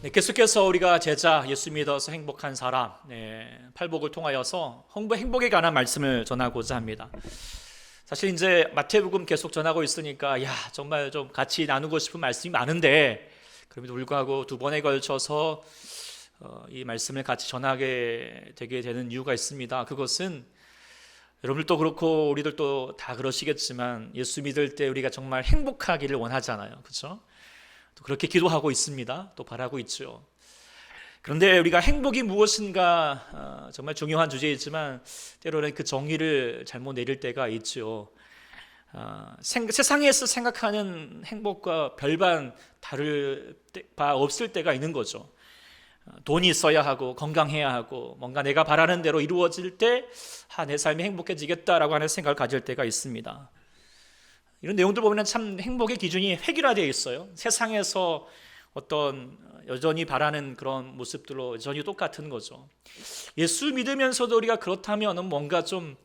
네, 계속해서 우리가 제자 예수 믿어서 행복한 사람 팔복을 통하여서 행복에 관한 말씀을 전하고자 합니다. 사실 이제 마태복음 계속 전하고 있으니까 정말 좀 같이 나누고 싶은 말씀이 많은데 그럼에도 불구하고 두 번에 걸쳐서 이 말씀을 같이 전하게 되게 되는 이유가 있습니다. 그것은 여러분들도 그렇고 우리들도 다 그러시겠지만 예수 믿을 때 우리가 정말 행복하기를 원하잖아요. 그렇죠? 또 그렇게 기도하고 있습니다. 또 바라고 있죠. 그런데 우리가 행복이 무엇인가 정말 중요한 주제이지만 때로는 그 정의를 잘못 내릴 때가 있죠. 세상에서 생각하는 행복과 별반 다를 바 없을 때가 있는 거죠. 돈이 있어야 하고 건강해야 하고 뭔가 내가 바라는 대로 이루어질 때 내 삶이 행복해지겠다라고 하는 생각을 가질 때가 있습니다. 이런 내용들 보면 참 행복의 기준이 획일화되어 있어요. 세상에서 어떤 여전히 바라는 그런 모습들로 여전히 똑같은 거죠. 예수 믿으면서도 우리가 그렇다면 뭔가 좀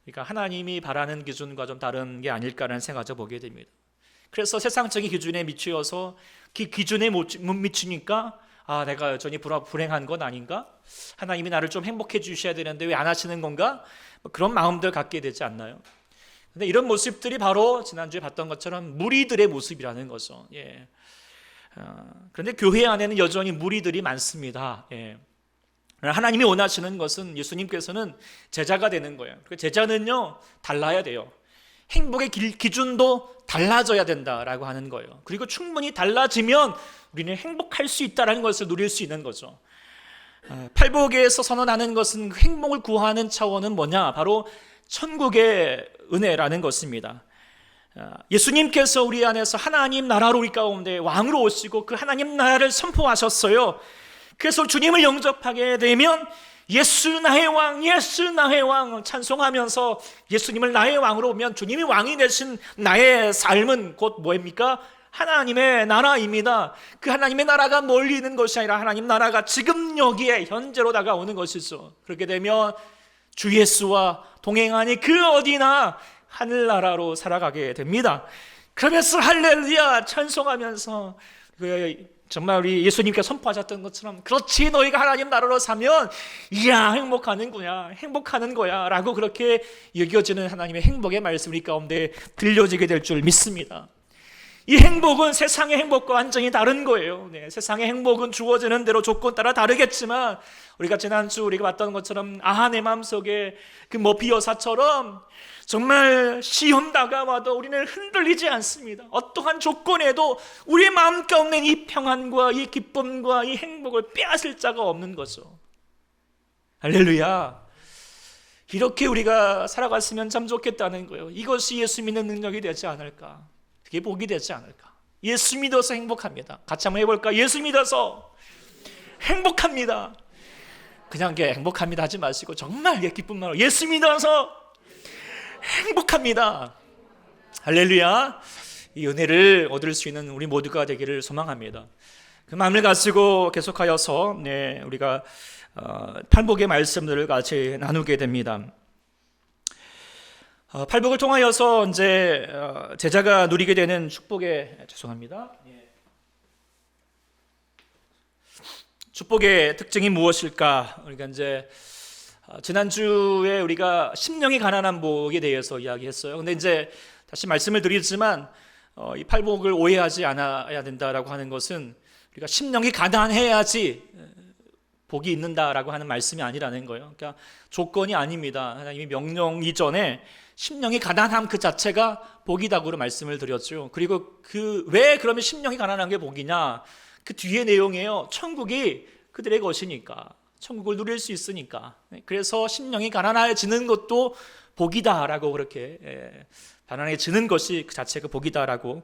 그러니까 하나님이 바라는 기준과 좀 다른 게 아닐까라는 생각을 보게 됩니다. 그래서 세상적인 기준에 미치어서 그 기준에 못 미치니까 내가 여전히 불행한 건 아닌가? 하나님이 나를 좀 행복해 주셔야 되는데 왜 안 하시는 건가? 그런 마음들 갖게 되지 않나요? 근데 이런 모습들이 바로 지난주에 봤던 것처럼 무리들의 모습이라는 거죠. 그런데 교회 안에는 여전히 무리들이 많습니다. 하나님이 원하시는 것은 예수님께서는 제자가 되는 거예요. 제자는요 달라야 돼요. 행복의 기준도 달라져야 된다라고 하는 거예요. 그리고 충분히 달라지면 우리는 행복할 수 있다는 것을 누릴 수 있는 거죠. 팔복에서 선언하는 것은 행복을 구하는 차원은 뭐냐? 바로 천국의 은혜라는 것입니다. 예수님께서 우리 안에서 하나님 나라로 우리 가운데 왕으로 오시고 그 하나님 나라를 선포하셨어요. 그래서 주님을 영접하게 되면 예수 나의 왕, 예수 나의 왕 찬송하면서 예수님을 나의 왕으로 오면 주님이 왕이 되신 나의 삶은 곧 뭐입니까? 하나님의 나라입니다. 그 하나님의 나라가 멀리 있는 것이 아니라 하나님 나라가 지금 여기에 현재로 다가오는 것이죠. 그렇게 되면 주 예수와 동행하니 그 어디나 하늘나라로 살아가게 됩니다. 그러면서 할렐루야 찬송하면서 정말 우리 예수님께서 선포하셨던 것처럼 그렇지 너희가 하나님 나라로 사면 행복하는 거야 라고 그렇게 여겨지는 하나님의 행복의 말씀이 우리 가운데 들려지게 될 줄 믿습니다. 이 행복은 세상의 행복과 완전히 다른 거예요. 세상의 행복은 주어지는 대로 조건 따라 다르겠지만 우리가 지난주 우리가 봤던 것처럼 내 마음속에 그 머피 여사처럼 정말 시험 다가와도 우리는 흔들리지 않습니다. 어떠한 조건에도 우리의 마음 가운데 이 평안과 이 기쁨과 이 행복을 빼앗을 자가 없는 거죠. 할렐루야. 이렇게 우리가 살아갔으면 참 좋겠다는 거예요. 이것이 예수 믿는 능력이 되지 않을까? 그게 복이 되지 않을까? 예수 믿어서 행복합니다. 같이 한번 해볼까? 예수 믿어서 행복합니다. 그냥 행복합니다 하지 마시고 정말 기쁨만으로 예수 믿어서 행복합니다. 할렐루야. 이 은혜를 얻을 수 있는 우리 모두가 되기를 소망합니다. 그 마음을 가지고 계속하여서 우리가 팔복의 말씀들을 같이 나누게 됩니다. 팔복을 통하여서 이제 제자가 누리게 되는 축복의 특징이 무엇일까? 우리가 이제 지난주에 우리가 심령이 가난한 복에 대해서 이야기했어요. 근데 이제 다시 말씀을 드리지만 이 팔복을 오해하지 않아야 된다라고 하는 것은 우리가 심령이 가난해야지 복이 있는다라고 하는 말씀이 아니라는 거예요. 그러니까 조건이 아닙니다. 하나님이 명령 이전에 심령이 가난함 그 자체가 복이다고 말씀을 드렸죠. 그리고 왜 그러면 심령이 가난한 게 복이냐? 그 뒤에 내용이에요. 천국이 그들의 것이니까. 천국을 누릴 수 있으니까. 그래서 심령이 가난해지는 것도 복이다라고 그렇게 가난해지는 것이 그 자체가 복이다라고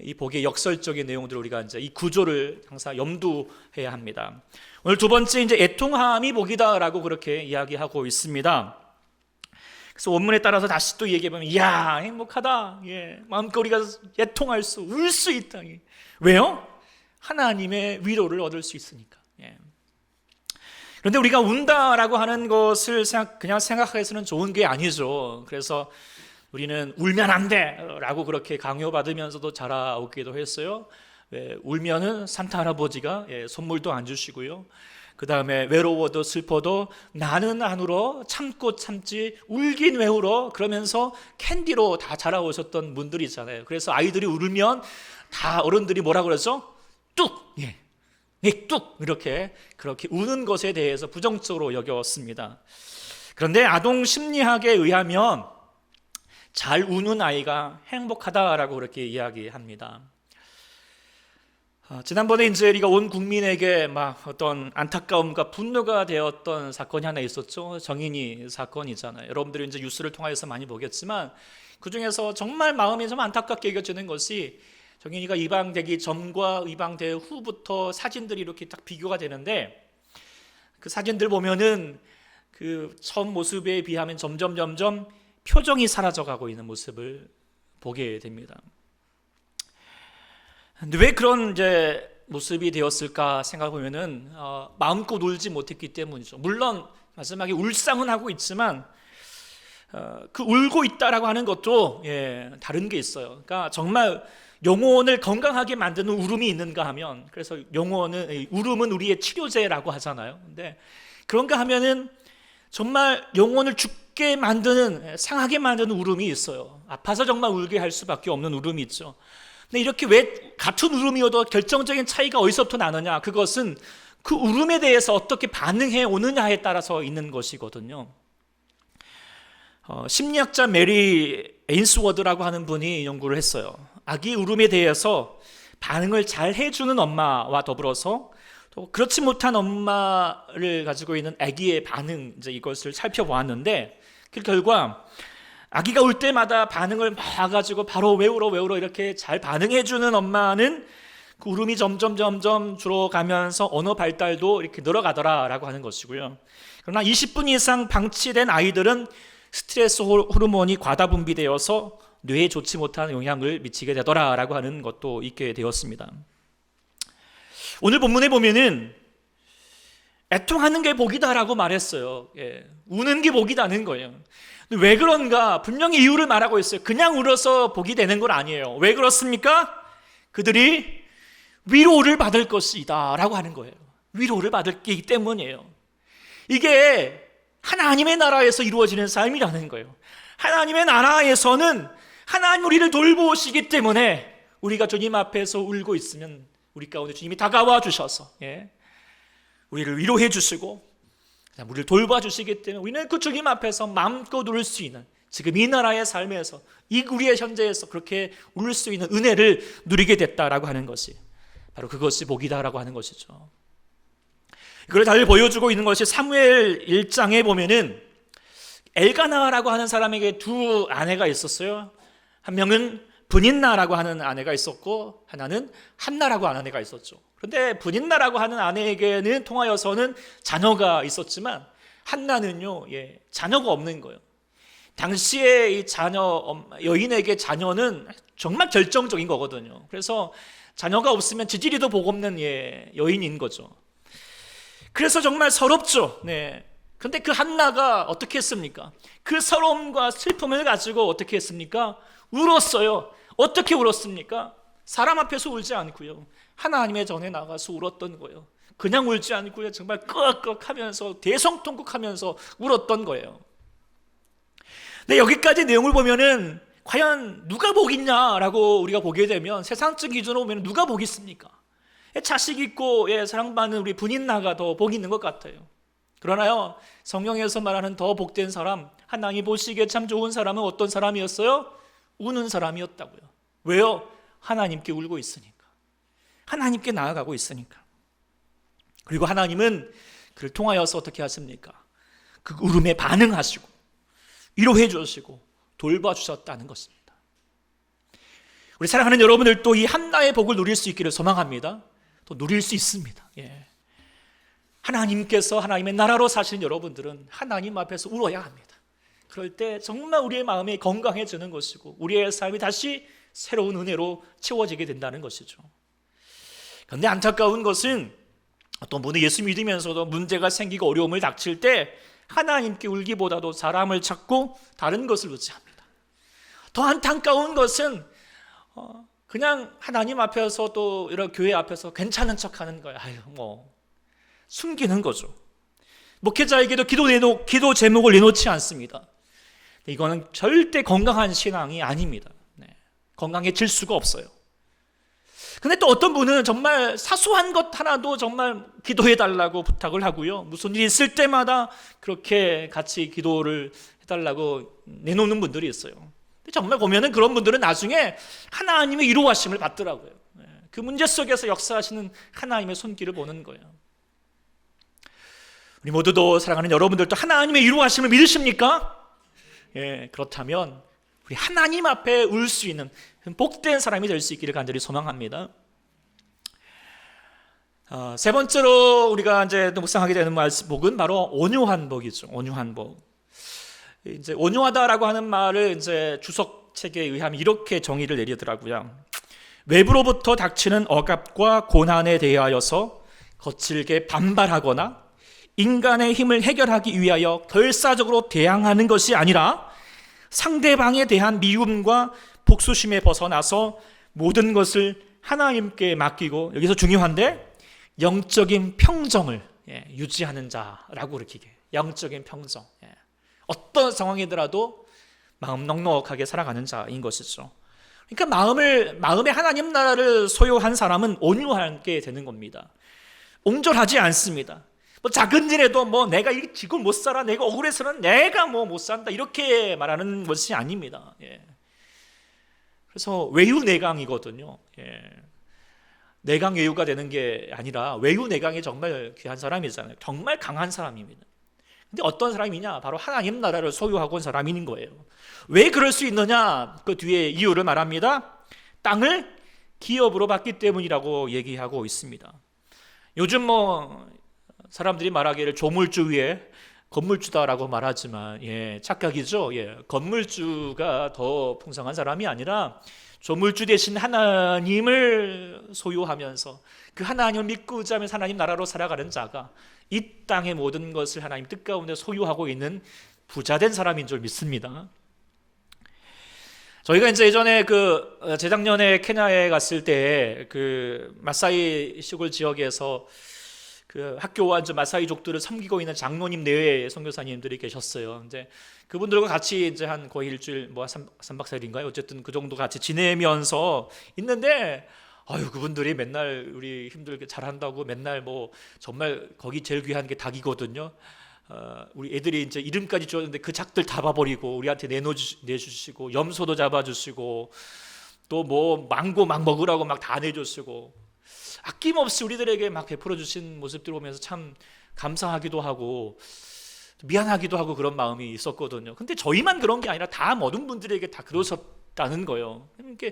이 복의 역설적인 내용들을 우리가 이제 이 구조를 항상 염두해야 합니다. 오늘 두 번째 이제 애통함이 복이다라고 그렇게 이야기하고 있습니다. 그래서 원문에 따라서 다시 또 얘기해 보면 행복하다. 마음껏 우리가 애통할 울 수 있다. 왜요? 하나님의 위로를 얻을 수 있으니까. 그런데 우리가 운다라고 하는 것을 그냥 생각해서는 좋은 게 아니죠. 그래서 우리는 울면 안 돼 라고 그렇게 강요받으면서도 자라오기도 했어요. 울면은 산타 할아버지가 선물도 안 주시고요. 그 다음에 외로워도 슬퍼도 나는 안 울어 참고 참지 울긴 왜 울어 그러면서 캔디로 다 자라오셨던 분들이 있잖아요. 그래서 아이들이 울면 다 어른들이 뭐라 그러죠? 뚝! 뚝! 그렇게 우는 것에 대해서 부정적으로 여겼습니다. 그런데 아동 심리학에 의하면 잘 우는 아이가 행복하다라고 그렇게 이야기합니다. 지난번에 이제 우리가 온 국민에게 막 어떤 안타까움과 분노가 되었던 사건이 하나 있었죠. 정인이 사건이잖아요. 여러분들이 이제 뉴스를 통해서 많이 보겠지만 그 중에서 정말 마음이 좀 안타깝게 여겨지는 것이 정인이가 입양되기 전과 입양된 후부터 사진들이 이렇게 딱 비교가 되는데 그 사진들 보면은 그 처음 모습에 비하면 점점 표정이 사라져가고 있는 모습을 보게 됩니다. 근데 왜 그런 이제 모습이 되었을까 생각해보면은 마음껏 울지 못했기 때문이죠. 물론 마지막에 울상은 하고 있지만 그 울고 있다라고 하는 것도 다른 게 있어요. 그러니까 정말 영혼을 건강하게 만드는 울음이 있는가 하면, 그래서 울음은 우리의 치료제라고 하잖아요. 근데 그런가 하면은 정말 영혼을 죽게 만드는, 상하게 만드는 울음이 있어요. 아파서 정말 울게 할 수밖에 없는 울음이 있죠. 근데 이렇게 왜 같은 울음이어도 결정적인 차이가 어디서부터 나느냐? 그것은 그 울음에 대해서 어떻게 반응해 오느냐에 따라서 있는 것이거든요. 심리학자 메리 에인스워드라고 하는 분이 연구를 했어요. 아기 울음에 대해서 반응을 잘 해주는 엄마와 더불어서 또 그렇지 못한 엄마를 가지고 있는 아기의 반응, 이제 이것을 살펴보았는데 그 결과 아기가 울 때마다 반응을 막 가지고 바로 왜 울어 이렇게 잘 반응해주는 엄마는 그 울음이 점점 줄어가면서 언어 발달도 이렇게 늘어가더라라고 하는 것이고요. 그러나 20분 이상 방치된 아이들은 스트레스 호르몬이 과다 분비되어서 뇌에 좋지 못한 영향을 미치게 되더라라고 하는 것도 있게 되었습니다. 오늘 본문에 보면은 애통하는 게 복이다라고 말했어요. 우는 게 복이다는 거예요. 왜 그런가? 분명히 이유를 말하고 있어요. 그냥 울어서 복이 되는 건 아니에요. 왜 그렇습니까? 그들이 위로를 받을 것이다 라고 하는 거예요. 위로를 받기 때문이에요. 이게 하나님의 나라에서 이루어지는 삶이라는 거예요. 하나님의 나라에서는 하나님 우리를 돌보시기 때문에 우리가 주님 앞에서 울고 있으면 우리 가운데 주님이 다가와 주셔서 우리를 위로해 주시고 우리를 돌봐주시기 때문에 우리는 그 주님 앞에서 마음껏 울을 수 있는, 지금 이 나라의 삶에서 이 우리의 현재에서 그렇게 울을 수 있는 은혜를 누리게 됐다라고 하는 것이 바로 그것이 복이다라고 하는 것이죠. 이걸 잘 보여주고 있는 것이 사무엘 1장에 보면은 엘가나라고 하는 사람에게 두 아내가 있었어요. 한 명은 브닌나라고 하는 아내가 있었고 하나는 한나라고 하는 아내가 있었죠. 그런데 브닌나라고 하는 아내에게는 통하여서는 자녀가 있었지만 한나는요, 자녀가 없는 거예요. 당시에 이 여인에게 자녀는 정말 결정적인 거거든요. 그래서 자녀가 없으면 지지리도 복 없는 여인인 거죠. 그래서 정말 서럽죠. 그런데 그 한나가 어떻게 했습니까? 그 서러움과 슬픔을 가지고 어떻게 했습니까? 울었어요. 어떻게 울었습니까? 사람 앞에서 울지 않고요. 하나님의 전에 나가서 울었던 거예요. 그냥 울지 않고요. 정말 끄악끄악하면서 대성통곡하면서 울었던 거예요. 근데 여기까지 내용을 보면은 과연 누가 복 있냐라고 우리가 보게 되면 세상적 기준으로 보면 누가 복 있습니까? 자식 있고 사랑받는 우리 분인나가 더 복 있는 것 같아요. 그러나요, 성경에서 말하는 더 복된 사람, 하나님이 보시기에 참 좋은 사람은 어떤 사람이었어요? 우는 사람이었다고요. 왜요? 하나님께 울고 있으니까. 하나님께 나아가고 있으니까. 그리고 하나님은 그를 통하여서 어떻게 하십니까? 그 울음에 반응하시고 위로해 주시고 돌봐주셨다는 것입니다. 우리 사랑하는 여러분들도 이 한나의 복을 누릴 수 있기를 소망합니다. 또 누릴 수 있습니다. 하나님께서 하나님의 나라로 사시는 여러분들은 하나님 앞에서 울어야 합니다. 그럴 때 정말 우리의 마음이 건강해지는 것이고 우리의 삶이 다시 새로운 은혜로 채워지게 된다는 것이죠. 그런데 안타까운 것은 어떤 분이 예수 믿으면서도 문제가 생기고 어려움을 닥칠 때 하나님께 울기보다도 사람을 찾고 다른 것을 의지합니다. 더 안타까운 것은 그냥 하나님 앞에서 또 이런 교회 앞에서 괜찮은 척하는 거예요. 아유, 뭐 숨기는 거죠. 목회자에게도 기도 제목을 내놓지 않습니다. 이거는 절대 건강한 신앙이 아닙니다. 네, 건강해질 수가 없어요. 근데 또 어떤 분은 정말 사소한 것 하나도 정말 기도해달라고 부탁을 하고요. 무슨 일이 있을 때마다 그렇게 같이 기도를 해달라고 내놓는 분들이 있어요. 근데 정말 보면은 그런 분들은 나중에 하나님의 이루하심을 받더라고요. 그 문제 속에서 역사하시는 하나님의 손길을 보는 거예요. 우리 모두도 사랑하는 여러분들도 하나님의 이루하심을 믿으십니까? 예, 그렇다면 우리 하나님 앞에 울 수 있는 복된 사람이 될 수 있기를 간절히 소망합니다. 세 번째로 우리가 이제 묵상하게 되는 복은 바로 온유한 복이죠. 온유한 복. 이제 온유하다라고 하는 말을 이제 주석 책에 의하면 이렇게 정의를 내리더라고요. 외부로부터 닥치는 억압과 고난에 대하여서 거칠게 반발하거나 인간의 힘을 해결하기 위하여 결사적으로 대항하는 것이 아니라 상대방에 대한 미움과 복수심에 벗어나서 모든 것을 하나님께 맡기고, 여기서 중요한데 영적인 평정을 유지하는 자라고 그렇게 영적인 평정, 어떤 상황이더라도 마음 넉넉하게 살아가는 자인 것이죠. 그러니까 마음의 하나님 나라를 소유한 사람은 온유하게 되는 겁니다. 옹졸하지 않습니다. 뭐 작은 일에도 뭐 내가 이 지금 못 살아, 내가 억울해서는 내가 뭐 못 산다, 이렇게 말하는 것이 아닙니다. 그래서 외유내강이거든요. 내강외유가 되는 게 아니라 외유내강이 정말 귀한 사람이잖아요. 정말 강한 사람입니다. 근데 어떤 사람이냐? 바로 하나님 나라를 소유하고 온 사람인 거예요. 왜 그럴 수 있느냐? 그 뒤에 이유를 말합니다. 땅을 기업으로 받기 때문이라고 얘기하고 있습니다. 요즘 뭐 사람들이 말하기를 조물주 위에 건물주다라고 말하지만 착각이죠. 건물주가 더 풍성한 사람이 아니라 조물주 대신 하나님을 소유하면서 그 하나님을 믿고자 하면서 하나님 나라로 살아가는 자가 이 땅의 모든 것을 하나님 뜻 가운데 소유하고 있는 부자된 사람인 줄 믿습니다. 저희가 이제 예전에 재작년에 케냐에 갔을 때 그 마사이 시골 지역에서 그 학교와 이제 마사이족들을 섬기고 있는 장로님 내외의 선교사님들이 계셨어요. 이제 그분들과 같이 이제 한 거의 일주일, 뭐 3박 4일인가요? 어쨌든 그 정도 같이 지내면서 있는데, 그분들이 맨날 우리 힘들게 잘한다고 맨날 뭐 정말 거기 제일 귀한 게 닭이거든요. 우리 애들이 이제 이름까지 주었는데 그 작들 다 봐버리고 우리한테 내주시고, 염소도 잡아주시고, 또 뭐 망고 막 먹으라고 막 다 내주시고, 아낌없이 우리들에게 막 베풀어 주신 모습들 보면서 참 감사하기도 하고 미안하기도 하고 그런 마음이 있었거든요. 근데 저희만 그런 게 아니라 다 모든 분들에게 다 그러셨다는 거예요. 그러니까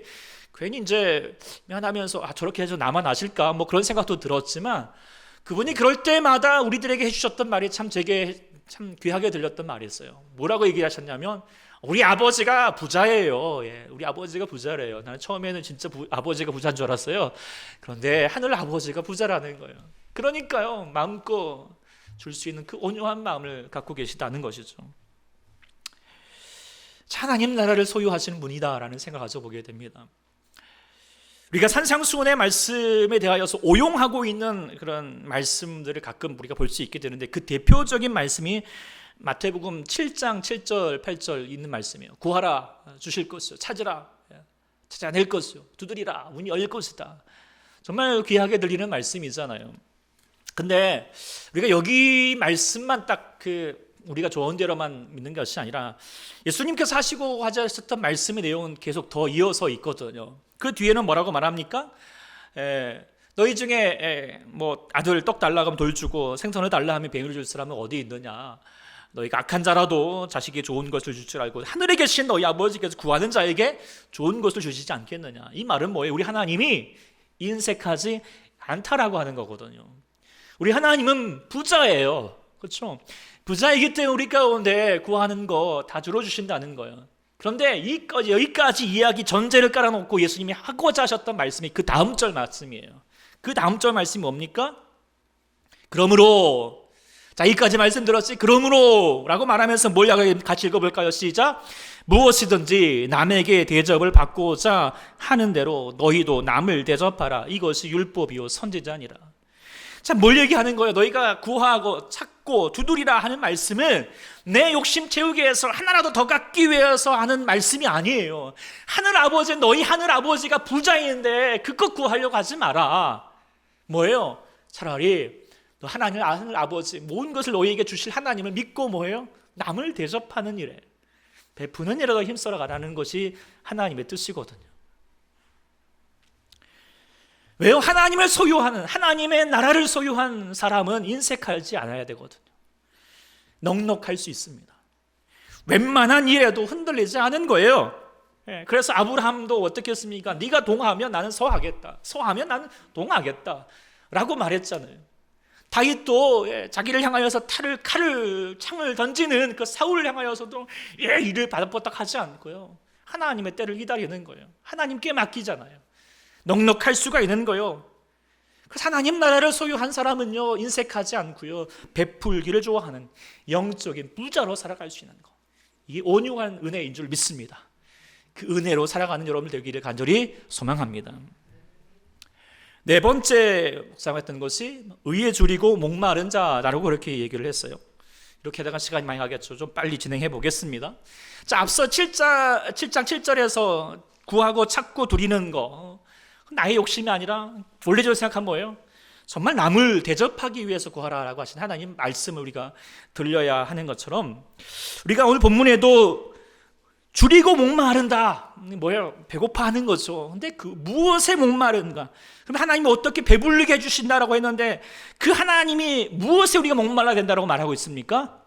괜히 이제 미안하면서 저렇게 해서 나만 아실까 뭐 그런 생각도 들었지만, 그분이 그럴 때마다 우리들에게 해주셨던 말이 참 제게 참 귀하게 들렸던 말이었어요. 뭐라고 얘기하셨냐면, 우리 아버지가 부자예요. 우리 아버지가 부자래요. 나는 처음에는 진짜 아버지가 부자인 줄 알았어요. 그런데 하늘 아버지가 부자라는 거예요. 그러니까요, 마음껏 줄 수 있는 그 온유한 마음을 갖고 계시다는 것이죠. 하나님 나라를 소유하시는 분이다라는 생각을 가져보게 됩니다. 우리가 산상수훈의 말씀에 대하여서 오용하고 있는 그런 말씀들을 가끔 우리가 볼 수 있게 되는데, 그 대표적인 말씀이 마태복음 7장 7절 8절 있는 말씀이에요. 구하라 주실 것이요, 찾으라 찾아낼 것이요, 두드리라 문이 열릴 것이다. 정말 귀하게 들리는 말씀이잖아요. 근데 우리가 여기 말씀만 딱 우리가 좋은 대로만 믿는 것이 아니라 예수님께서 하시고 하셨던 말씀의 내용은 계속 더 이어서 있거든요. 그 뒤에는 뭐라고 말합니까? 너희 중에 뭐 아들 떡 달라 하면 돌 주고 생선을 달라 하면 뱅이를 줄 사람은 어디 있느냐? 너희가 악한 자라도 자식에게 좋은 것을 줄 줄 알고 하늘에 계신 너희 아버지께서 구하는 자에게 좋은 것을 주시지 않겠느냐. 이 말은 뭐예요? 우리 하나님이 인색하지 않다라고 하는 거거든요. 우리 하나님은 부자예요. 그렇죠? 부자이기 때문에 우리 가운데 구하는 거 다 들어주신다는 거예요. 그런데 여기까지 이야기 전제를 깔아놓고 예수님이 하고자 하셨던 말씀이 그 다음 절 말씀이에요. 그 다음 절 말씀이 뭡니까? 그러므로 자, 여기까지 말씀 들었지? 그러므로 라고 말하면서 뭘 같이 읽어볼까요? 시작. 무엇이든지 남에게 대접을 받고자 하는 대로 너희도 남을 대접하라. 이것이 율법이요 선지자니라. 자, 뭘 얘기하는 거예요? 너희가 구하고 찾고 두드리라 하는 말씀은 내 욕심 채우기 위해서 하나라도 더 갖기 위해서 하는 말씀이 아니에요. 하늘 아버지, 너희 하늘 아버지가 부자인데 그것 구하려고 하지 마라. 뭐예요? 차라리 너 하나님 하늘 아버지 모든 것을 너희에게 주실 하나님을 믿고 뭐예요? 남을 대접하는 일에 베푸는 일에 더 힘써라 가라는 것이 하나님의 뜻이거든요. 왜요? 하나님을 소유하는, 하나님의 나라를 소유한 사람은 인색하지 않아야 되거든요. 넉넉할 수 있습니다. 웬만한 일에도 흔들리지 않은 거예요. 그래서 아브라함도 어떻게 했습니까? 네가 동하면 나는 서하겠다, 서하면 나는 동하겠다 라고 말했잖아요. 다윗도 자기를 향하여서 칼을 창을 던지는 그 사울을 향하여서도 이를 바닥바닥하지 않고요, 하나님의 때를 기다리는 거예요. 하나님께 맡기잖아요. 넉넉할 수가 있는 거예요. 그래서 하나님 나라를 소유한 사람은요, 인색하지 않고요, 베풀기를 좋아하는 영적인 부자로 살아갈 수 있는 것, 이게 온유한 은혜인 줄 믿습니다. 그 은혜로 살아가는 여러분 되기를 간절히 소망합니다. 네 번째 묵상했던 것이 의에 줄이고 목마른 자라고 그렇게 얘기를 했어요. 이렇게 하다가 시간이 많이 가겠죠. 좀 빨리 진행해 보겠습니다. 자, 앞서 7장 7절에서 구하고 찾고 두리는 거, 나의 욕심이 아니라 원래적으로 생각한 뭐예요? 정말 남을 대접하기 위해서 구하라라고 하신 하나님 말씀을 우리가 들려야 하는 것처럼, 우리가 오늘 본문에도 줄이고 목마른다, 뭐예요? 배고파하는 거죠. 근데 그 무엇에 목마른가? 그럼 하나님이 어떻게 배부르게 해주신다라고 했는데, 그 하나님이 무엇에 우리가 목말라야 된다라고 말하고 있습니까?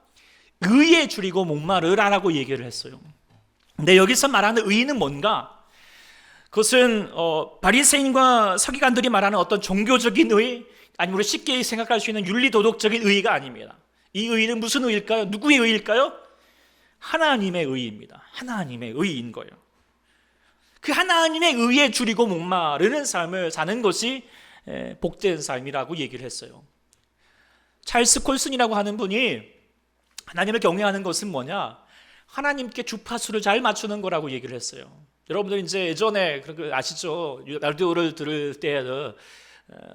의에 줄이고 목마르라라고 얘기를 했어요. 근데 여기서 말하는 의는 뭔가? 그것은 바리새인과 서기관들이 말하는 어떤 종교적인 의, 아니면 우리 쉽게 생각할 수 있는 윤리도덕적인 의가 아닙니다. 이 의는 무슨 의일까요? 누구의 의일까요? 하나님의 의입니다. 하나님의 의인 거예요. 그 하나님의 의에 줄이고 목마르는 삶을 사는 것이 복된 삶이라고 얘기를 했어요. 찰스 콜슨이라고 하는 분이 하나님을 경외하는 것은 뭐냐? 하나님께 주파수를 잘 맞추는 거라고 얘기를 했어요. 여러분들 이제 예전에 그런 거 아시죠? 라디오를 들을 때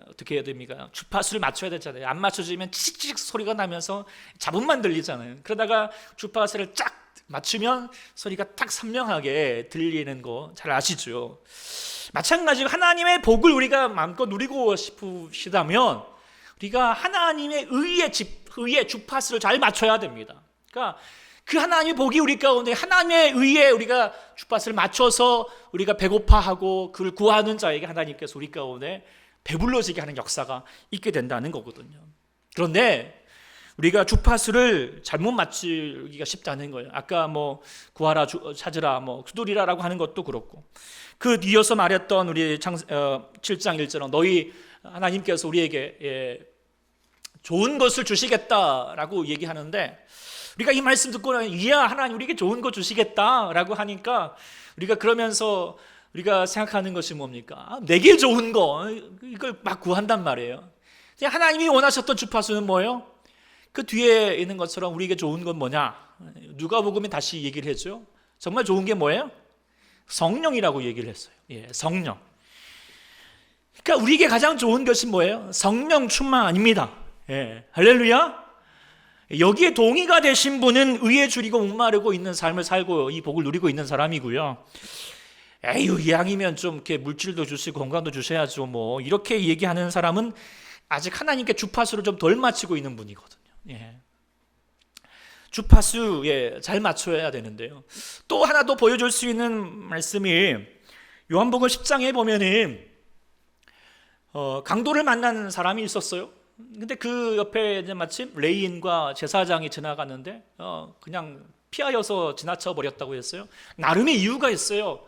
어떻게 해야 됩니까? 주파수를 맞춰야 되잖아요. 안 맞춰지면 치익 소리가 나면서 잡음만 들리잖아요. 그러다가 주파수를 쫙 맞추면 소리가 딱 선명하게 들리는 거 잘 아시죠? 마찬가지로 하나님의 복을 우리가 마음껏 누리고 싶으시다면 우리가 하나님의 의의 주파수를 잘 맞춰야 됩니다. 그러니까 그 하나님의 복이 우리 가운데, 하나님의 의에 우리가 주파수를 맞춰서 우리가 배고파하고 그를 구하는 자에게 하나님께서 우리 가운데 배불러지게 하는 역사가 있게 된다는 거거든요. 그런데 우리가 주파수를 잘못 맞추기가 쉽다는 거예요. 아까 뭐 구하라, 찾으라, 뭐 두드리라라고 하는 것도 그렇고, 그 이어서 말했던 우리 7장 1절은 너희 하나님께서 우리에게 좋은 것을 주시겠다라고 얘기하는데, 우리가 이 말씀 듣고 이야 하나님 우리에게 좋은 거 주시겠다라고 하니까 우리가 그러면서 우리가 생각하는 것이 뭡니까? 내게 좋은 거, 이걸 막 구한단 말이에요. 하나님이 원하셨던 주파수는 뭐예요? 그 뒤에 있는 것처럼 우리에게 좋은 건 뭐냐? 누가복음에 다시 얘기를 했죠. 정말 좋은 게 뭐예요? 성령이라고 얘기를 했어요. 성령. 그러니까 우리에게 가장 좋은 것이 뭐예요? 성령 충만 아닙니다. 할렐루야. 여기에 동의가 되신 분은 의에 줄이고 목마르고 있는 삶을 살고 이 복을 누리고 있는 사람이고요. 에휴, 이왕이면 좀 이렇게 물질도 주시고 건강도 주셔야죠, 뭐 이렇게 얘기하는 사람은 아직 하나님께 주파수를 좀 덜 맞추고 있는 분이거든요. 주파수 잘 맞춰야 되는데요. 또 하나 더 보여줄 수 있는 말씀이 요한복음 10장에 보면은 강도를 만난 사람이 있었어요. 근데 그 옆에 이제 마침 레인과 제사장이 지나가는데 그냥 피하여서 지나쳐 버렸다고 했어요. 나름의 이유가 있어요.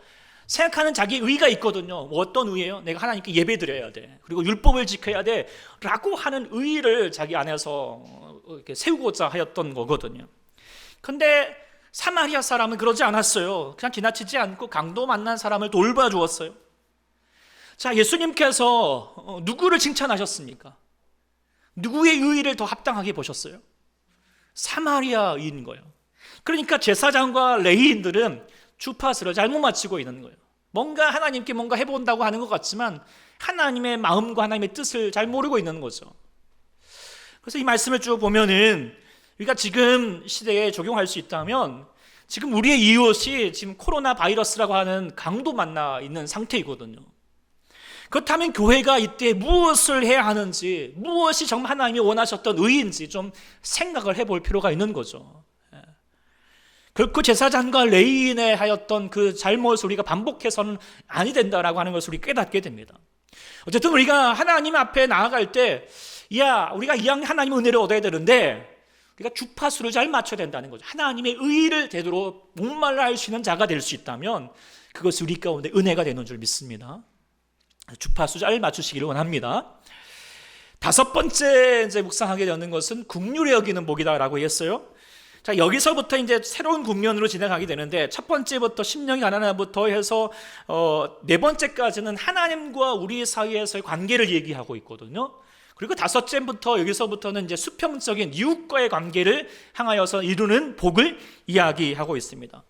생각하는 자기 의가 있거든요. 어떤 의예요? 내가 하나님께 예배드려야 돼, 그리고 율법을 지켜야 돼 라고 하는 의를 자기 안에서 이렇게 세우고자 하였던 거거든요. 근데 사마리아 사람은 그러지 않았어요. 그냥 지나치지 않고 강도 만난 사람을 돌봐주었어요. 자, 예수님께서 누구를 칭찬하셨습니까? 누구의 의의를 더 합당하게 보셨어요? 사마리아인 거예요. 그러니까 제사장과 레위인들은 주파수를 잘못 맞추고 있는 거예요. 뭔가 하나님께 뭔가 해본다고 하는 것 같지만 하나님의 마음과 하나님의 뜻을 잘 모르고 있는 거죠. 그래서 이 말씀을 쭉 보면은 우리가 지금 시대에 적용할 수 있다면 지금 우리의 이웃이 지금 코로나 바이러스라고 하는 강도 만나 있는 상태이거든요. 그렇다면 교회가 이때 무엇을 해야 하는지, 무엇이 정말 하나님이 원하셨던 의인지 좀 생각을 해볼 필요가 있는 거죠. 결코 제사장과 레위인의 하였던 그 잘못을 우리가 반복해서는 아니 된다라고 하는 것을 우리 깨닫게 됩니다. 어쨌든 우리가 하나님 앞에 나아갈 때, 우리가 하나님의 은혜를 얻어야 되는데 우리가 주파수를 잘 맞춰야 된다는 거죠. 하나님의 의를 되도록 목말라 할 수 있는 자가 될 수 있다면 그것이 우리 가운데 은혜가 되는 줄 믿습니다. 주파수 잘 맞추시기를 원합니다. 다섯 번째 이제 묵상하게 되는 것은 긍휼히 여기는 복이다라고 했어요. 자, 여기서부터 이제 새로운 국면으로 진행하게 되는데 첫 번째부터 심령이 가난함부터 해서 네 번째까지는 하나님과 우리 사이에서의 관계를 얘기하고 있거든요. 그리고 다섯째부터 여기서부터는 이제 수평적인 이웃과의 관계를 향하여서 이루는 복을 이야기하고 있습니다.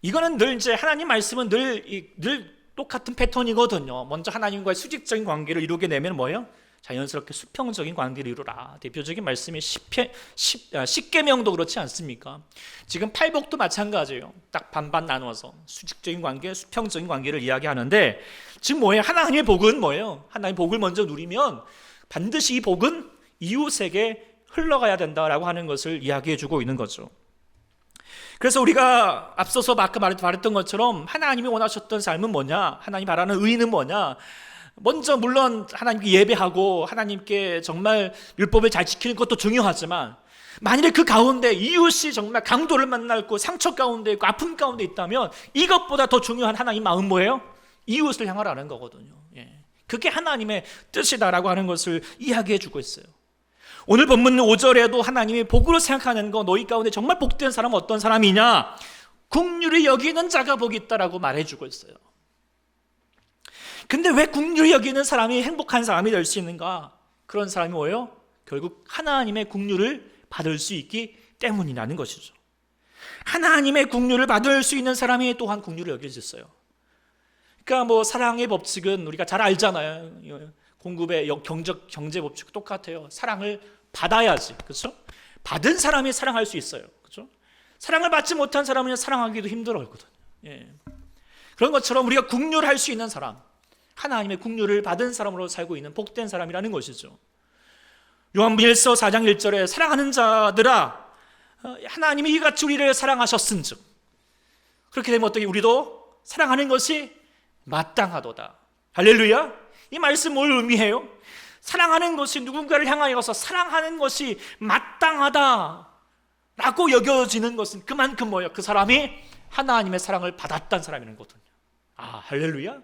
이거는 늘 이제 하나님 말씀은 늘 똑같은 패턴이거든요. 먼저 하나님과의 수직적인 관계를 이루게 되면 뭐예요? 자연스럽게 수평적인 관계를 이루라. 대표적인 말씀이 십계명도 그렇지 않습니까? 지금 팔복도 마찬가지예요. 딱 반반 나눠서 수직적인 관계, 수평적인 관계를 이야기하는데 지금 뭐예요? 하나님의 복은 뭐예요? 하나님의 복을 먼저 누리면 반드시 이 복은 이웃에게 흘러가야 된다라고 하는 것을 이야기해 주고 있는 거죠. 그래서 우리가 앞서서 아까 말했던 것처럼 하나님이 원하셨던 삶은 뭐냐? 하나님이 바라는 의의는 뭐냐? 먼저 물론 하나님께 예배하고 하나님께 정말 율법을 잘 지키는 것도 중요하지만 만일에 그 가운데 이웃이 정말 강도를 만났고 상처 가운데 있고 아픔 가운데 있다면 이것보다 더 중요한 하나님 마음 뭐예요? 이웃을 향하라는 거거든요. 그게 하나님의 뜻이다라고 하는 것을 이야기해 주고 있어요. 오늘 본문 5절에도 하나님이 복으로 생각하는 거 너희 가운데 정말 복된 사람은 어떤 사람이냐? 긍휼히 여기는 자가 복이 있다라고 말해주고 있어요. 근데 왜 긍휼히 여기는 사람이 행복한 사람이 될 수 있는가? 그런 사람이 뭐예요? 결국 하나님의 긍휼을 받을 수 있기 때문이라는 것이죠. 하나님의 긍휼을 받을 수 있는 사람이 또한 긍휼을 여겨졌어요. 그러니까 뭐 사랑의 법칙은 우리가 잘 알잖아요. 공급의 경제 법칙 똑같아요. 사랑을 받아야지, 그렇죠? 받은 사람이 사랑할 수 있어요, 그렇죠? 사랑을 받지 못한 사람은 사랑하기도 힘들어하거든요. 그런 것처럼 우리가 긍휼할 수 있는 사람, 하나님의 긍휼을 받은 사람으로 살고 있는 복된 사람이라는 것이죠. 요한일서 4장 1절에 사랑하는 자들아 하나님이 이같이 우리를 사랑하셨은즉 그렇게 되면 어떻게 우리도 사랑하는 것이 마땅하도다. 할렐루야. 이 말씀 뭘 의미해요? 사랑하는 것이 누군가를 향하여서 사랑하는 것이 마땅하다라고 여겨지는 것은 그만큼 뭐예요? 그 사람이 하나님의 사랑을 받았다는 사람이라는 거거든요. 할렐루야.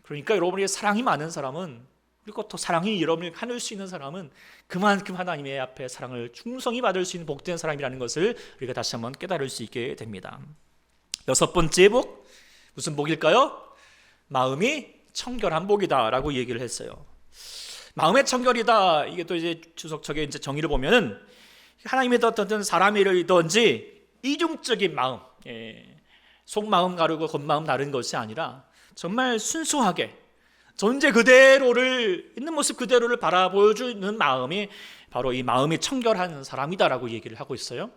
그러니까 여러분이 사랑이 많은 사람은 그리고 또 사랑이 여러분을 가눌 수 있는 사람은 그만큼 하나님의 앞에 사랑을 충성히 받을 수 있는 복된 사람이라는 것을 우리가 다시 한번 깨달을 수 있게 됩니다. 여섯 번째 복, 무슨 복일까요? 마음이 청결한 복이다라고 얘기를 했어요. 마음의 청결이다. 이게 또 이제 주석책의 이제 정의를 보면은 하나님의 어떤 사람이든지 이중적인 마음, 속마음 다르고 겉마음 다른 것이 아니라 정말 순수하게 존재 그대로를 있는 모습 그대로를 바라보여주는 마음이 바로 이 마음이 청결한 사람이다라고 얘기를 하고 있어요.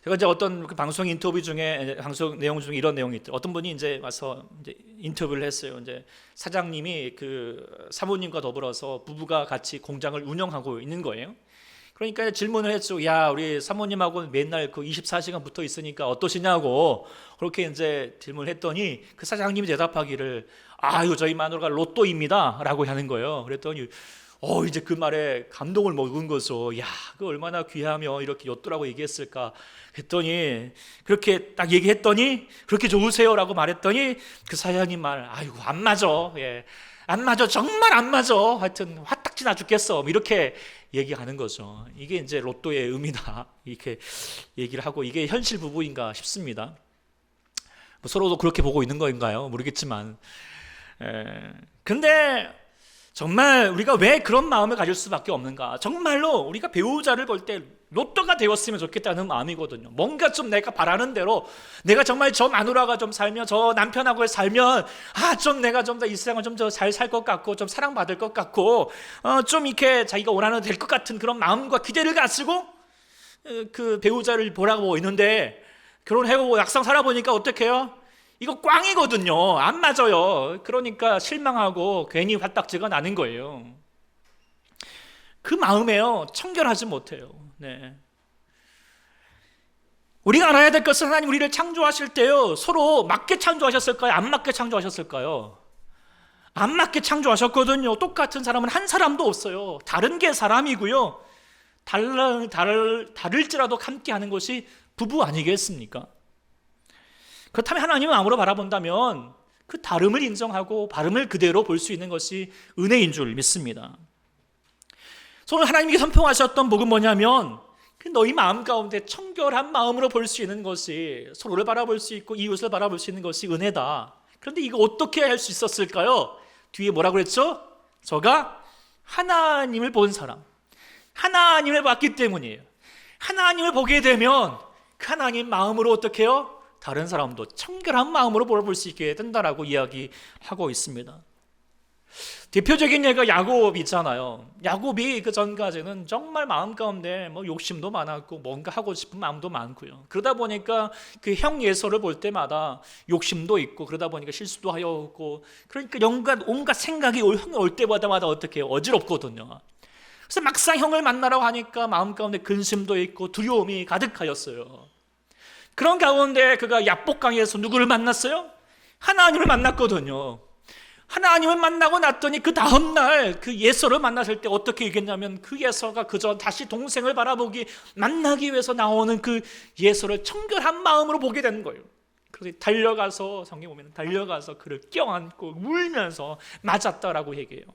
제가 이제 어떤 그 방송 인터뷰 중에 방송 내용 중에 이런 내용이 있더라고요. 어떤 분이 이제 와서 이제 인터뷰를 했어요. 이제 사장님이 그 사모님과 더불어서 부부가 같이 공장을 운영하고 있는 거예요. 그러니까 질문을 했죠. 야, 우리 사모님하고 맨날 그 24시간 붙어 있으니까 어떠시냐고 그렇게 이제 질문을 했더니 그 사장님이 대답하기를 아유, 저희 마누라가 로또입니다라고 하는 거예요. 그랬더니 이제 그 말에 감동을 먹은 거죠. 야, 그 얼마나 귀하며 이렇게 로또라고 얘기했을까 했더니 그렇게 딱 얘기했더니 그렇게 좋으세요라고 말했더니 그 사장님 말 아이고 안 맞아. 안 맞아. 정말 안 맞아. 하여튼 화딱지 나 죽겠어. 이렇게 얘기하는 거죠. 이게 이제 로또의 의미다. 이렇게 얘기를 하고 이게 현실 부부인가 싶습니다. 뭐 서로도 그렇게 보고 있는 거인가요? 모르겠지만. 근데 정말 우리가 왜 그런 마음을 가질 수밖에 없는가? 정말로 우리가 배우자를 볼 때 로또가 되었으면 좋겠다는 마음이거든요. 뭔가 좀 내가 바라는 대로, 내가 정말 저 마누라가 좀 살면, 저 남편하고 살면, 좀 내가 좀 더 이 세상을 좀 더 잘 살 것 같고, 좀 사랑받을 것 같고, 좀 이렇게 자기가 원하는 될 것 같은 그런 마음과 기대를 가지고 그 배우자를 보라고 있는데, 결혼해보고 막상 살아보니까 어떻게 해요? 이거 꽝이거든요. 안 맞아요. 그러니까 실망하고 괜히 화딱지가 나는 거예요. 그 마음에요, 청결하지 못해요. 네. 우리가 알아야 될 것은 하나님 우리를 창조하실 때요, 서로 맞게 창조하셨을까요? 안 맞게 창조하셨을까요? 안 맞게 창조하셨거든요. 똑같은 사람은 한 사람도 없어요. 다른 게 사람이고요. 다를지라도 함께 하는 것이 부부 아니겠습니까? 그렇다면 하나님의 마음으로 바라본다면 그 다름을 인정하고 다름을 그대로 볼 수 있는 것이 은혜인 줄 믿습니다. 오늘 하나님께 선포하셨던 복은 뭐냐면, 그 너희 마음 가운데 청결한 마음으로 볼 수 있는 것이, 서로를 바라볼 수 있고 이웃을 바라볼 수 있는 것이 은혜다. 그런데 이거 어떻게 할 수 있었을까요? 뒤에 뭐라고 그랬죠? 저가 하나님을 본 사람, 하나님을 봤기 때문이에요. 하나님을 보게 되면 그 하나님 마음으로 어떻게 해요? 다른 사람도 청결한 마음으로 볼 수 있게 된다라고 이야기하고 있습니다. 대표적인 예가 야곱이잖아요. 야곱이 그 전까지는 정말 마음 가운데 욕심도 많았고 뭔가 하고 싶은 마음도 많고요. 그러다 보니까 그 형 예서를 볼 때마다 욕심도 있고, 그러다 보니까 실수도 하였고, 그러니까 온갖 생각이 올 때마다 어떻게 해요? 어지럽거든요. 그래서 막상 형을 만나라고 하니까 마음 가운데 근심도 있고 두려움이 가득하였어요. 그런 가운데 그가 야복강에서 누구를 만났어요? 하나님을 만났거든요. 하나님을 만나고 났더니 그 다음날 그 예서를 만났을 때 어떻게 얘기했냐면, 그 예서가 그저 다시 동생을 만나기 위해서 나오는 그 예서를 청결한 마음으로 보게 되는 거예요. 그래서 달려가서, 성경 보면 달려가서 그를 껴안고 울면서 맞았다라고 얘기해요.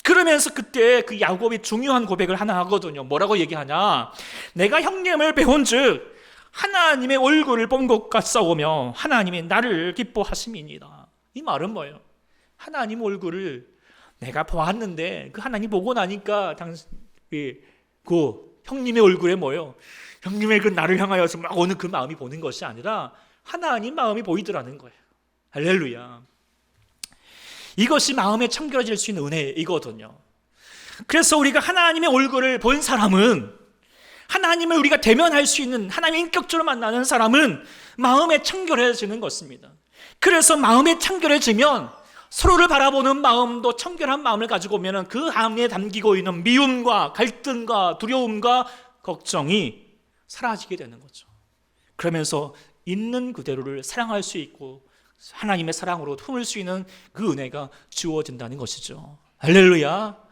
그러면서 그때 그 야곱이 중요한 고백을 하나 하거든요. 뭐라고 얘기하냐? 내가 형님을 배운즉 하나님의 얼굴을 본 것 같사오며 하나님이 나를 기뻐하심이니이다. 이 말은 뭐예요? 하나님 얼굴을 내가 보았는데, 그 하나님 보고 나니까 그 형님의 얼굴에 뭐예요? 형님의 그 나를 향하여서 막 어느 그 마음이 보는 것이 아니라 하나님 마음이 보이더라는 거예요. 할렐루야. 이것이 마음에 청결해질 수 있는 은혜이거든요. 그래서 우리가 하나님의 얼굴을 본 사람은, 하나님을 우리가 대면할 수 있는, 하나님을 인격적으로 만나는 사람은 마음에 청결해지는 것입니다. 그래서 마음에 청결해지면 서로를 바라보는 마음도 청결한 마음을 가지고 오면 그 안에 담기고 있는 미움과 갈등과 두려움과 걱정이 사라지게 되는 거죠. 그러면서 있는 그대로를 사랑할 수 있고 하나님의 사랑으로 품을 수 있는 그 은혜가 주어진다는 것이죠. 할렐루야.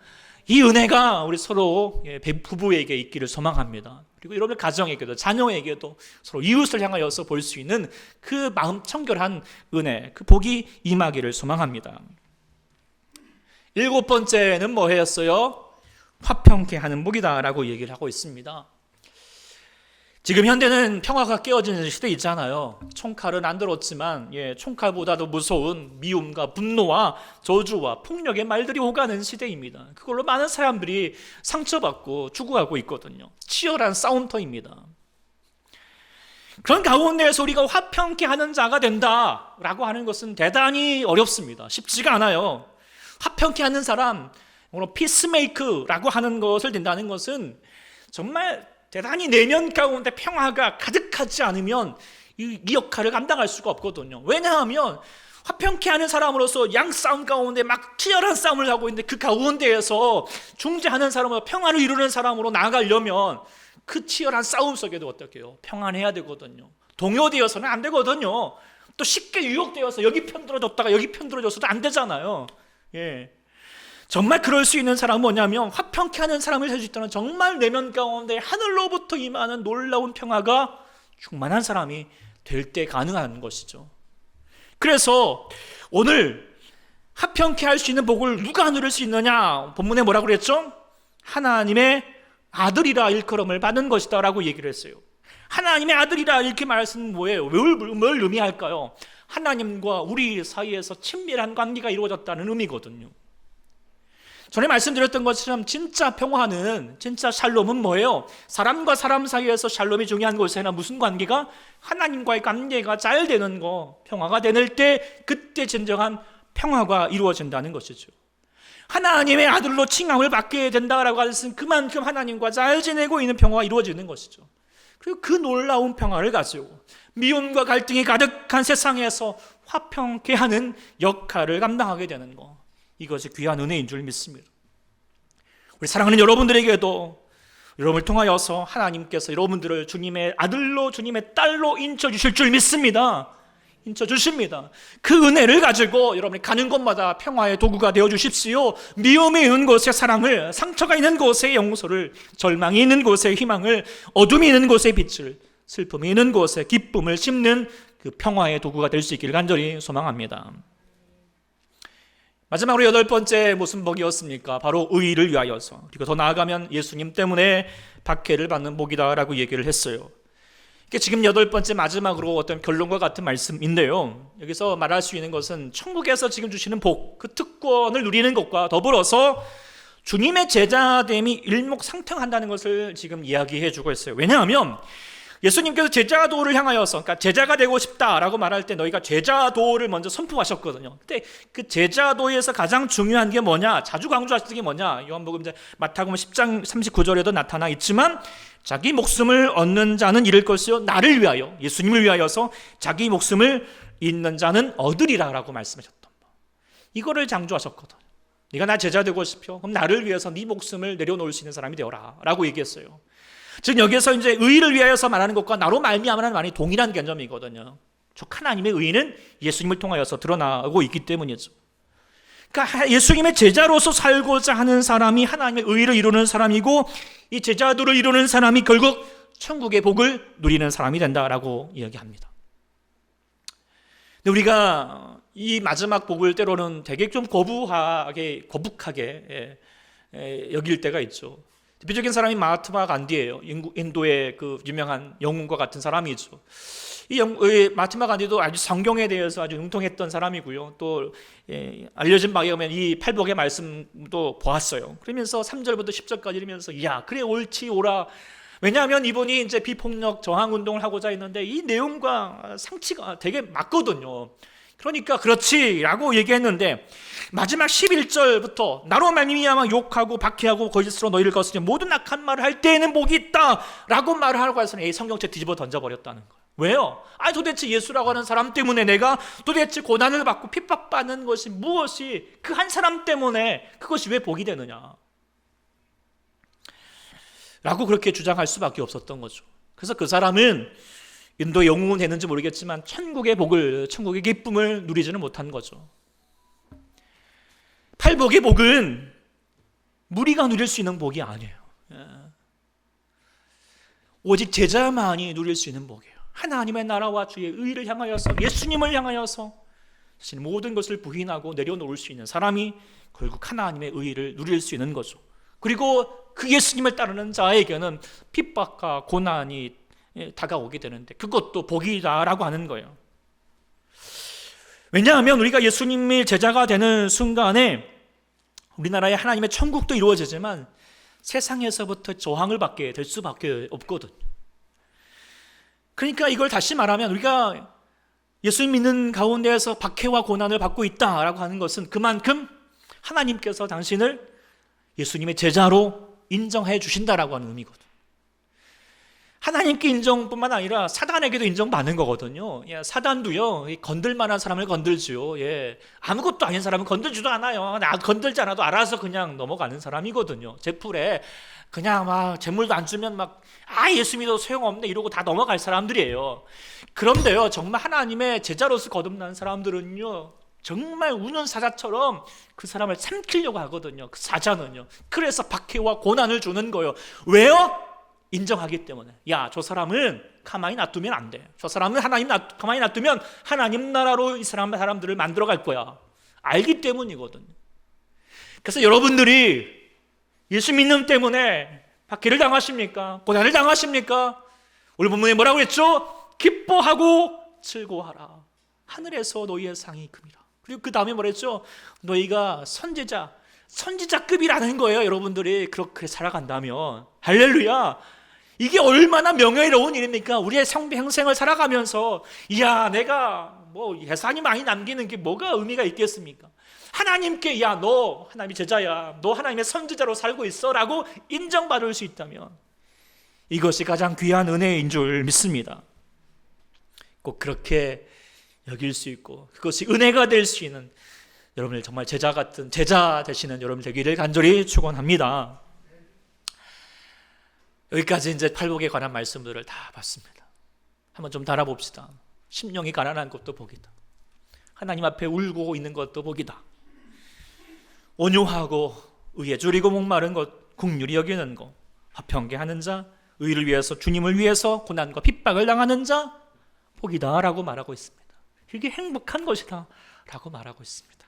이 은혜가 우리 서로 부부에게 있기를 소망합니다. 그리고 여러분의 가정에게도, 자녀에게도 서로 이웃을 향하여서 볼 수 있는 그 마음 청결한 은혜, 그 복이 임하기를 소망합니다. 7번째는 뭐였어요? 화평케 하는 복이다라고 얘기를 하고 있습니다. 지금 현대는 평화가 깨어지는 시대 있잖아요. 총칼은 안 들었지만 총칼보다도 무서운 미움과 분노와 저주와 폭력의 말들이 오가는 시대입니다. 그걸로 많은 사람들이 상처받고 죽어가고 있거든요. 치열한 싸움터입니다. 그런 가운데에서 우리가 화평케 하는 자가 된다라고 하는 것은 대단히 어렵습니다. 쉽지가 않아요. 화평케 하는 사람, 피스메이커라고 하는 것을 된다는 것은 정말 대단히 내면 가운데 평화가 가득하지 않으면 이 역할을 감당할 수가 없거든요. 왜냐하면 화평케 하는 사람으로서 양싸움 가운데 막 치열한 싸움을 하고 있는데, 그 가운데에서 중재하는 사람으로, 평화를 이루는 사람으로 나아가려면 그 치열한 싸움 속에도 어떻게 해요? 평안해야 되거든요. 동요되어서는 안 되거든요. 또 쉽게 유혹되어서 여기 편들어줬다가 여기 편들어줘서도 안 되잖아요. 정말 그럴 수 있는 사람은 뭐냐면, 화평케 하는 사람을 살 수 있다는, 정말 내면 가운데 하늘로부터 임하는 놀라운 평화가 충만한 사람이 될 때 가능한 것이죠. 그래서 오늘 화평케 할 수 있는 복을 누가 누릴 수 있느냐? 본문에 뭐라고 그랬죠? 하나님의 아들이라 일컬음을 받는 것이다 라고 얘기를 했어요. 하나님의 아들이라 이렇게 말씀은 뭐예요? 뭘 의미할까요? 하나님과 우리 사이에서 친밀한 관계가 이루어졌다는 의미거든요. 전에 말씀드렸던 것처럼 진짜 평화는, 진짜 샬롬은 뭐예요? 사람과 사람 사이에서 샬롬이 중요한 것에는 무슨 관계가? 하나님과의 관계가 잘 되는 거, 평화가 되는 때 그때 진정한 평화가 이루어진다는 것이죠. 하나님의 아들로 칭함을 받게 된다라고 하는 것은 그만큼 하나님과 잘 지내고 있는 평화가 이루어지는 것이죠. 그리고 그 놀라운 평화를 가지고 미움과 갈등이 가득한 세상에서 화평케 하는 역할을 감당하게 되는 것, 이것이 귀한 은혜인 줄 믿습니다. 우리 사랑하는 여러분들에게도 여러분을 통하여서 하나님께서 여러분들을 주님의 아들로, 주님의 딸로 인쳐주실 줄 믿습니다. 인쳐주십니다. 그 은혜를 가지고 여러분이 가는 곳마다 평화의 도구가 되어주십시오. 미움이 있는 곳에 사랑을, 상처가 있는 곳에 용서를, 절망이 있는 곳에 희망을, 어둠이 있는 곳에 빛을, 슬픔이 있는 곳에 기쁨을 심는 그 평화의 도구가 될 수 있기를 간절히 소망합니다. 마지막으로 8번째 무슨 복이었습니까? 바로 의의를 위하여서, 그리고 더 나아가면 예수님 때문에 박해를 받는 복이다라고 얘기를 했어요. 이게 지금 8번째 마지막으로 어떤 결론과 같은 말씀인데요, 여기서 말할 수 있는 것은 천국에서 지금 주시는 복, 그 특권을 누리는 것과 더불어서 주님의 제자됨이 일목상통한다는 것을 지금 이야기해 주고 있어요. 왜냐하면 예수님께서 제자도를 향하여서, 그러니까 제자가 되고 싶다라고 말할 때 너희가 제자도를 먼저 선포하셨거든요. 근데 그 제자도에서 가장 중요한 게 뭐냐, 자주 강조하시는 게 뭐냐, 요한복음 이제 마태복음 10장 39절에도 나타나 있지만, 자기 목숨을 얻는 자는 잃을 것이요 나를 위하여, 예수님을 위하여서 자기 목숨을 잃는 자는 얻으리라라고 말씀하셨던 거, 이거를 강조하셨거든. 네가 나 제자 되고 싶어? 그럼 나를 위해서 네 목숨을 내려놓을 수 있는 사람이 되어라 라고 얘기했어요. 즉 여기서 이제 의의를 위하여서 말하는 것과 나로 말미암아는 많이 동일한 개념이거든요. 즉 하나님의 의의는 예수님을 통하여서 드러나고 있기 때문이죠. 그러니까 예수님의 제자로서 살고자 하는 사람이 하나님의 의의를 이루는 사람이고, 이 제자도를 이루는 사람이 결국 천국의 복을 누리는 사람이 된다라고 이야기합니다. 근데 우리가 이 마지막 복을 때로는 되게 좀 거북하게 여길 때가 있죠. 대표적인 사람이 마하트마 간디예요. 인도의 그 유명한 영웅과 같은 사람이죠. 이 마하트마 간디도 아주 성경에 대해서 아주 능통했던 사람이고요. 또 알려진 바에 의하면 이 팔복의 말씀도 보았어요. 그러면서 3절부터 10절까지 이러면서 야 그래 옳지 오라. 왜냐하면 이분이 이제 비폭력 저항 운동을 하고자 했는데 이 내용과 상치가 되게 맞거든요. 그러니까 그렇지라고 얘기했는데 마지막 11절부터 나로 말미암아 욕하고 박해하고 거짓으로 너희를 거스려 모든 악한 말을 할 때에는 복이 있다라고 말을 하고 해서는 이 성경책 뒤집어 던져버렸다는 거예요. 왜요? 도대체 예수라고 하는 사람 때문에 내가 도대체 고난을 받고 핍박받는 것이 무엇이, 그 한 사람 때문에 그것이 왜 복이 되느냐 라고 그렇게 주장할 수밖에 없었던 거죠. 그래서 그 사람은 인도 영웅은 되는지 모르겠지만 천국의 복을, 천국의 기쁨을 누리지는 못한 거죠. 팔복의 복은 무리가 누릴 수 있는 복이 아니에요. 오직 제자만이 누릴 수 있는 복이에요. 하나님의 나라와 주의 의를 향하여서, 예수님을 향하여서 모든 것을 부인하고 내려놓을 수 있는 사람이 결국 하나님의 의를 누릴 수 있는 거죠. 그리고 그 예수님을 따르는 자에게는 핍박과 고난이 다가오게 되는데 그것도 복이다라고 하는 거예요. 왜냐하면 우리가 예수님의 제자가 되는 순간에 우리나라에 하나님의 천국도 이루어지지만 세상에서부터 저항을 받게 될 수밖에 없거든요. 그러니까 이걸 다시 말하면 우리가 예수님 믿는 가운데에서 박해와 고난을 받고 있다라고 하는 것은 그만큼 하나님께서 당신을 예수님의 제자로 인정해 주신다라고 하는 의미거든요. 하나님께 인정뿐만 아니라 사단에게도 인정받는 거거든요. 사단도요, 건들만한 사람을 건들지요. 아무것도 아닌 사람은 건들지도 않아요. 건들지 않아도 알아서 그냥 넘어가는 사람이거든요. 제 풀에 그냥 막 재물도 안 주면 막 예수 믿어도 소용없네 이러고 다 넘어갈 사람들이에요. 그런데요, 정말 하나님의 제자로서 거듭난 사람들은요, 정말 우는 사자처럼 그 사람을 삼키려고 하거든요. 그 사자는요. 그래서 박해와 고난을 주는 거예요. 왜요? 인정하기 때문에. 저 사람은 가만히 놔두면 안 돼. 저 사람은 가만히 놔두면 하나님 나라로 이 사람들을 만들어갈 거야. 알기 때문이거든요. 그래서 여러분들이 예수 믿는 때문에 박해를 당하십니까? 고난을 당하십니까? 오늘 본문에 뭐라고 했죠? 기뻐하고 즐거워하라. 하늘에서 너희의 상이 큽니다. 그리고 그 다음에 뭐랬죠? 너희가 선지자, 선지자급이라는 거예요. 여러분들이 그렇게 살아간다면 할렐루야. 이게 얼마나 명예로운 일입니까? 우리의 평생을 살아가면서 야, 내가 뭐 예산이 많이 남기는 게 뭐가 의미가 있겠습니까? 하나님께 야, 너 하나님의 제자야, 너 하나님의 선지자로 살고 있어 라고 인정받을 수 있다면 이것이 가장 귀한 은혜인 줄 믿습니다. 꼭 그렇게 여길 수 있고 그것이 은혜가 될 수 있는 여러분들 정말 제자 같은 제자 되시는 여러분 되기를 간절히 축원합니다. 여기까지 이제 팔복에 관한 말씀들을 다 봤습니다. 한번 좀 달아봅시다. 심령이 가난한 것도 복이다. 하나님 앞에 울고 있는 것도 복이다. 온유하고 의에 줄이고 목마른 것 긍휼히 여기는 것, 화평케하는 자, 의를 위해서 주님을 위해서 고난과 핍박을 당하는 자 복이다 라고 말하고 있습니다. 이게 행복한 것이다 라고 말하고 있습니다.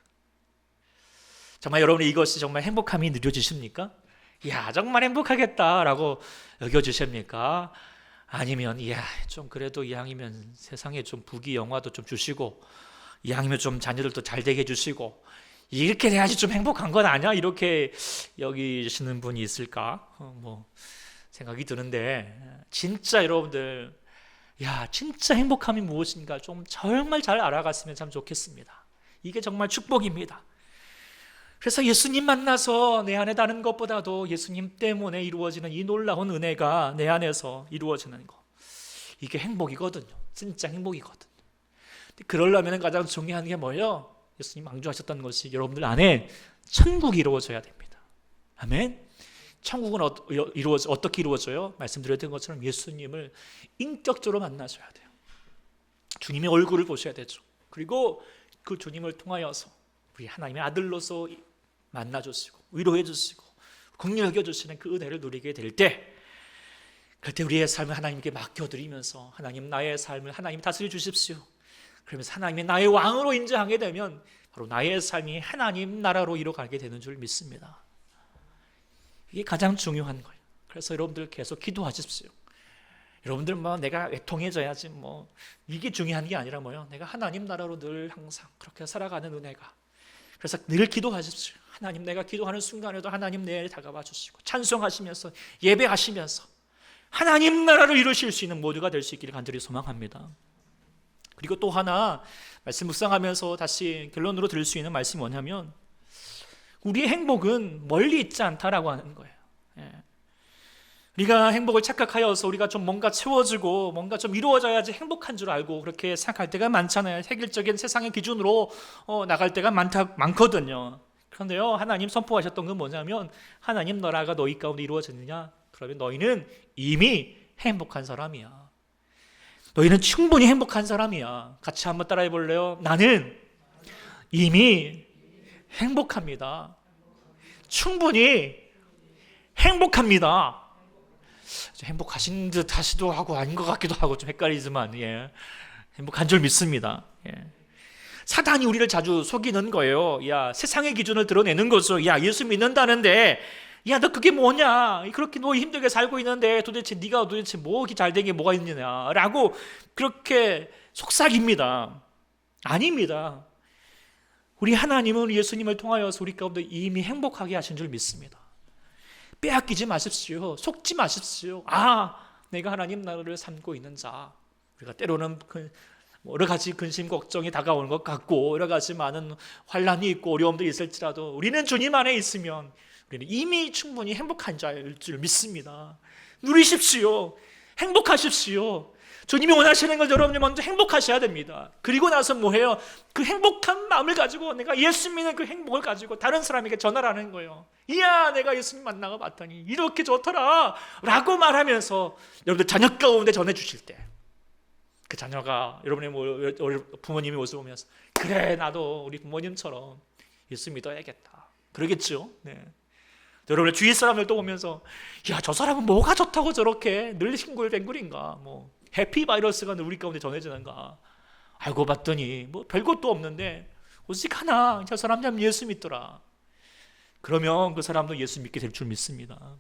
정말 여러분 이것이 정말 행복함이 느껴지십니까? 이야 정말 행복하겠다 라고 여겨지십니까? 아니면 이야 좀 그래도 이왕이면 세상에 좀 부귀 영화도 좀 주시고 이왕이면 좀 자녀들도 잘 되게 해주시고 이렇게 돼야지 좀 행복한 건 아니야? 이렇게 여기시는 분이 있을까? 뭐 생각이 드는데 진짜 여러분들 야 진짜 행복함이 무엇인가 좀 정말 잘 알아갔으면 참 좋겠습니다. 이게 정말 축복입니다. 그래서 예수님 만나서 내 안에 다른 것보다도 예수님 때문에 이루어지는 이 놀라운 은혜가 내 안에서 이루어지는 것, 이게 행복이거든요. 진짜 행복이거든요. 그러려면 가장 중요한 게 뭐예요? 예수님 강조하셨던 것이 여러분들 안에 천국이 이루어져야 됩니다. 아멘. 천국은 어떻게 이루어져요? 말씀드렸던 것처럼 예수님을 인격적으로 만나셔야 돼요. 주님의 얼굴을 보셔야 되죠. 그리고 그 주님을 통하여서 우리 하나님의 아들로서 만나주시고 위로해 주시고 긍휼히 여겨주시는 그 은혜를 누리게 될 때, 그때 우리의 삶을 하나님께 맡겨드리면서 하나님 나의 삶을 하나님 다스려 주십시오. 그러면서 하나님의 나의 왕으로 인정하게 되면 바로 나의 삶이 하나님 나라로 이뤄가게 되는 줄 믿습니다. 이게 가장 중요한 거예요. 그래서 여러분들 계속 기도하십시오. 여러분들 뭐 내가 외통해져야지 뭐 이게 중요한 게 아니라 뭐요? 내가 하나님 나라로 늘 항상 그렇게 살아가는 은혜가. 그래서 늘 기도하십시오. 하나님 내가 기도하는 순간에도 하나님 내 다가와 주시고 찬송하시면서 예배하시면서 하나님 나라를 이루실 수 있는 모두가 될 수 있기를 간절히 소망합니다. 그리고 또 하나 말씀 묵상하면서 다시 결론으로 들을 수 있는 말씀이 뭐냐면 우리의 행복은 멀리 있지 않다라고 하는 거예요. 우리가 행복을 착각하여서 우리가 좀 뭔가 채워지고 뭔가 좀 이루어져야지 행복한 줄 알고 그렇게 생각할 때가 많잖아요. 획일적인 세상의 기준으로 나갈 때가 많거든요. 그런데요, 하나님 선포하셨던 건 뭐냐면 하나님 나라가 너희 가운데 이루어졌느냐? 그러면 너희는 이미 행복한 사람이야. 너희는 충분히 행복한 사람이야. 같이 한번 따라해 볼래요? 나는 이미 행복합니다. 충분히 행복합니다. 행복하신 듯 하시도 하고 아닌 것 같기도 하고 좀 헷갈리지만 행복한 줄 믿습니다. 사단이 우리를 자주 속이는 거예요. 야 세상의 기준을 드러내는 거죠. 야 예수 믿는다는데 야 너 그게 뭐냐? 그렇게 너 힘들게 살고 있는데 네가 도대체 뭐 잘된 게 뭐가 있느냐라고 그렇게 속삭입니다. 아닙니다. 우리 하나님은 예수님을 통하여서 우리 가운데 이미 행복하게 하신 줄 믿습니다. 빼앗기지 마십시오. 속지 마십시오. 내가 하나님 나라를 삼고 있는 자. 우리가 때로는 여러 가지 근심 걱정이 다가오는 것 같고 여러 가지 많은 환난이 있고 어려움도 있을지라도 우리는 주님 안에 있으면 우리는 이미 충분히 행복한 자일 줄 믿습니다. 누리십시오. 행복하십시오. 주님이 원하시는 건 여러분이 먼저 행복하셔야 됩니다. 그리고 나서 뭐해요? 그 행복한 마음을 가지고 내가 예수 믿는 그 행복을 가지고 다른 사람에게 전화를 하는 거예요. 이야 내가 예수님 만나고 봤더니 이렇게 좋더라 라고 말하면서 여러분들 자녀 가운데 전해주실 때 그 자녀가 여러분의 부모님의 모습을 보면서 그래 나도 우리 부모님처럼 예수 믿어야겠다 그러겠죠. 여러분의 주위 사람들 또 보면서 야 저 사람은 뭐가 좋다고 저렇게 늘 싱글뱅글인가 뭐 해피바이러스가 우리 가운데 전해지는가 알고 봤더니 뭐 별것도 없는데 오직 하나 저 사람 참 예수 믿더라. 그러면 그 사람도 예수 믿게 될 줄 믿습니다.